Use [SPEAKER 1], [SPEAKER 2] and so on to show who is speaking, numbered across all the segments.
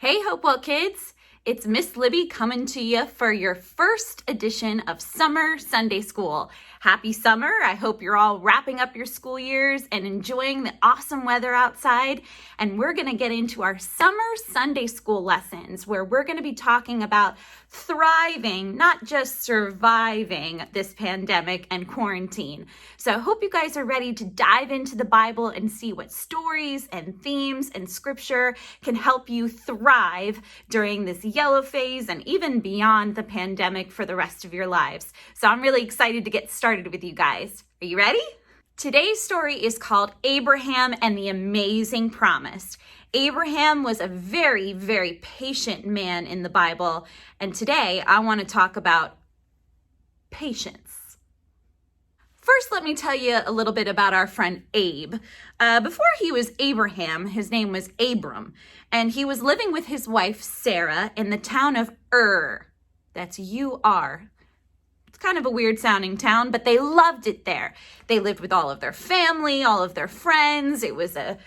[SPEAKER 1] Hey Hopewell kids, it's Miss Libby coming to you for your first edition of Summer Sunday School. Happy summer. I hope you're all wrapping up your school years and enjoying the awesome weather outside. And we're going to get into our Summer Sunday School lessons where we're going to be talking about thriving, not just surviving this pandemic and quarantine. So I hope you guys are ready to dive into the Bible and see what stories and themes and scripture can help you thrive during this yellow phase and even beyond the pandemic for the rest of your lives. So I'm really excited to get started with you guys. Are you ready? Today's story is called Abraham and the Amazing Promise. Abraham was a very, very patient man in the Bible, and today I want to talk about patience. First, let me tell you a little bit about our friend Abe. Before he was Abraham, his name was Abram, and he was living with his wife Sarah in the town of Ur. That's U-R. It's kind of a weird sounding town, but they loved it there. They lived with all of their family, all of their friends. It was a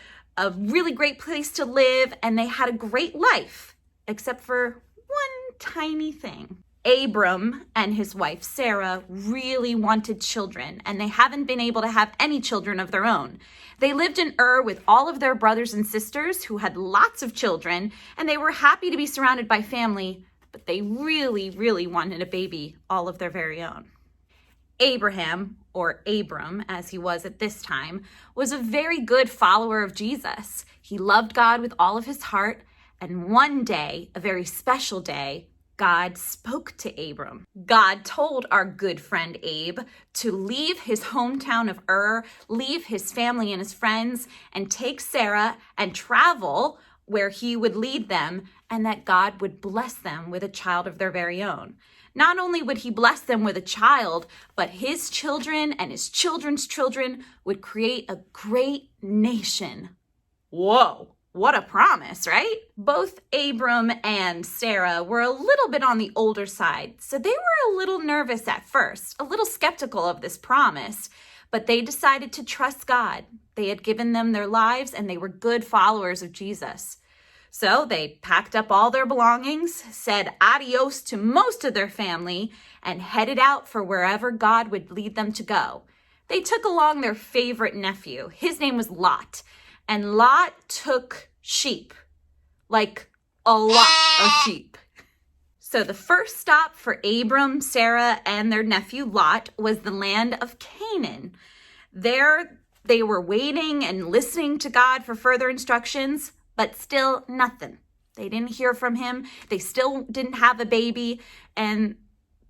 [SPEAKER 1] really great place to live, and they had a great life, except for one tiny thing. Abram and his wife Sarah really wanted children, and they haven't been able to have any children of their own. They lived in Ur with all of their brothers and sisters who had lots of children, and they were happy to be surrounded by family, but they really, really wanted a baby all of their very own. Abraham, or Abram, as he was at this time, was a very good follower of Jesus. He loved God with all of his heart, and one day, a very special day, God spoke to Abram. God told our good friend Abe to leave his hometown of Ur, leave his family and his friends, and take Sarah and travel where he would lead them, and that God would bless them with a child of their very own. Not only would he bless them with a child, but his children and his children's children would create a great nation. Whoa, what a promise, right? Both Abram and Sarah were a little bit on the older side, so they were a little nervous at first, a little skeptical of this promise, but they decided to trust God. They had given them their lives, and they were good followers of Jesus. So they packed up all their belongings, said adios to most of their family, and headed out for wherever God would lead them to go. They took along their favorite nephew. His name was Lot, and Lot took sheep, like a lot of sheep. So the first stop for Abram, Sarah, and their nephew Lot was the land of Canaan. There they were waiting and listening to God for further instructions, but still nothing. They didn't hear from him. They still didn't have a baby, and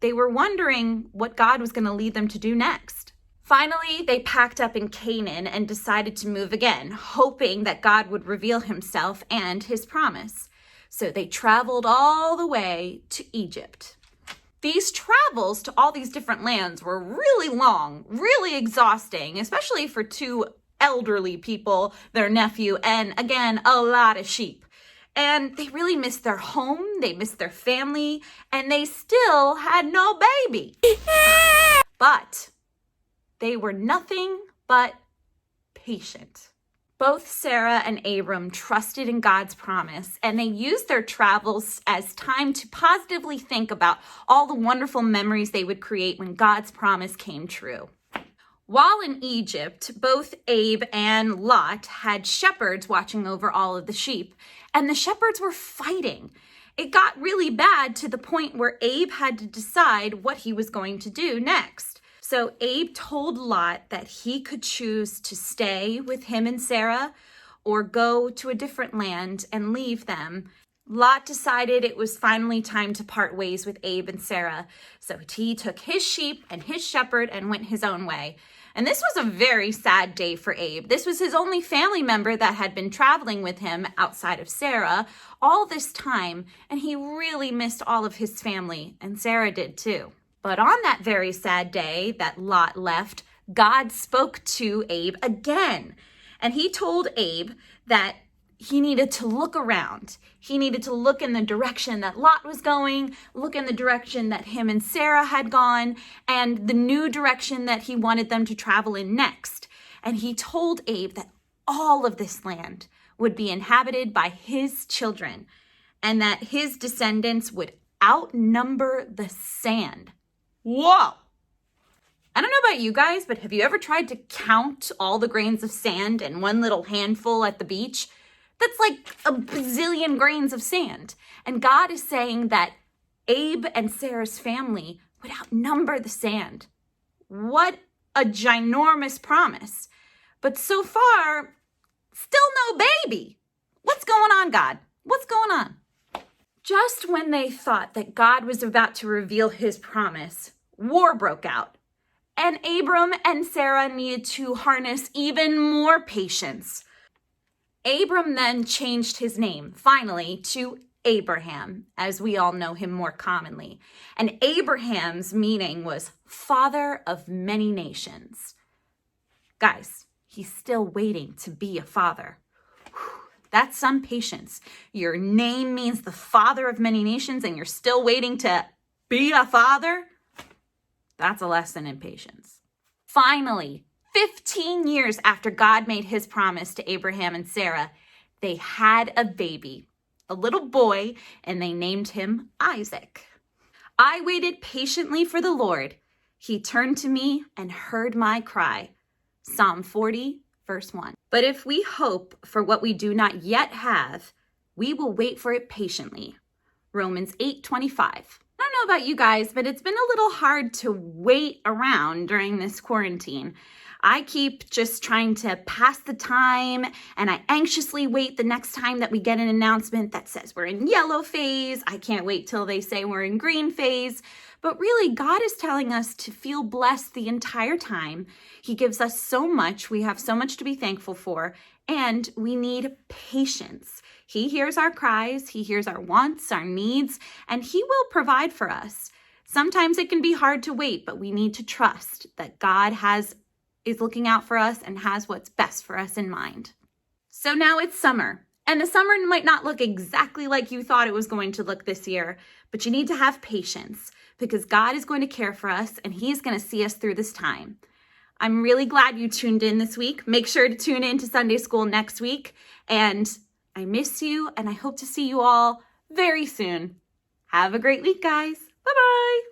[SPEAKER 1] they were wondering what God was going to lead them to do next. Finally, they packed up in Canaan and decided to move again, hoping that God would reveal himself and his promise. So they traveled all the way to Egypt. These travels to all these different lands were really long, really exhausting, especially for two elderly people, their nephew, and again, a lot of sheep. And they really missed their home, they missed their family, and they still had no baby. But they were nothing but patient. Both Sarah and Abram trusted in God's promise, and they used their travels as time to positively think about all the wonderful memories they would create when God's promise came true. While in Egypt, both Abe and Lot had shepherds watching over all of the sheep, and the shepherds were fighting. It got really bad to the point where Abe had to decide what he was going to do next. So Abe told Lot that he could choose to stay with him and Sarah or go to a different land and leave them. Lot decided it was finally time to part ways with Abe and Sarah. So he took his sheep and his shepherd and went his own way. And this was a very sad day for Abe. This was his only family member that had been traveling with him outside of Sarah all this time, and he really missed all of his family, and Sarah did too. But on that very sad day that Lot left, God spoke to Abe again, and he told Abe that he needed to look around. He needed to look in the direction that Lot was going, look in the direction that him and Sarah had gone, and the new direction that he wanted them to travel in next. And he told Abe that all of this land would be inhabited by his children. and that his descendants would outnumber the sand. Whoa! I don't know about you guys, but have you ever tried to count all the grains of sand in one little handful at the beach? That's like a bazillion grains of sand. And God is saying that Abe and Sarah's family would outnumber the sand. What a ginormous promise. But so far, still no baby. What's going on, God? What's going on? Just when they thought that God was about to reveal his promise, war broke out. And Abram and Sarah needed to harness even more patience. Abram then changed his name, finally, to Abraham, as we all know him more commonly. And Abraham's meaning was father of many nations. Guys, he's still waiting to be a father. That's some patience. Your name means the father of many nations, and you're still waiting to be a father? That's a lesson in patience. Finally, 15 years after God made his promise to Abraham and Sarah, they had a baby, a little boy, and they named him Isaac. I waited patiently for the Lord. He turned to me and heard my cry. Psalm 40, verse 1. But if we hope for what we do not yet have, we will wait for it patiently. Romans 8:25. I don't know about you guys, but it's been a little hard to wait around during this quarantine. I keep just trying to pass the time, and I anxiously wait the next time that we get an announcement that says we're in yellow phase. I can't wait till they say we're in green phase. But really, God is telling us to feel blessed the entire time. He gives us so much. We have so much to be thankful for, and we need patience. He hears our cries, he hears our wants, our needs, and he will provide for us. Sometimes it can be hard to wait, but we need to trust that God is looking out for us and has what's best for us in mind. So now it's summer, and the summer might not look exactly like you thought it was going to look this year, but you need to have patience because God is going to care for us and he's going to see us through this time. I'm really glad you tuned in this week. Make sure to tune in to Sunday school next week, and I miss you, and I hope to see you all very soon. Have a great week, guys. Bye-bye.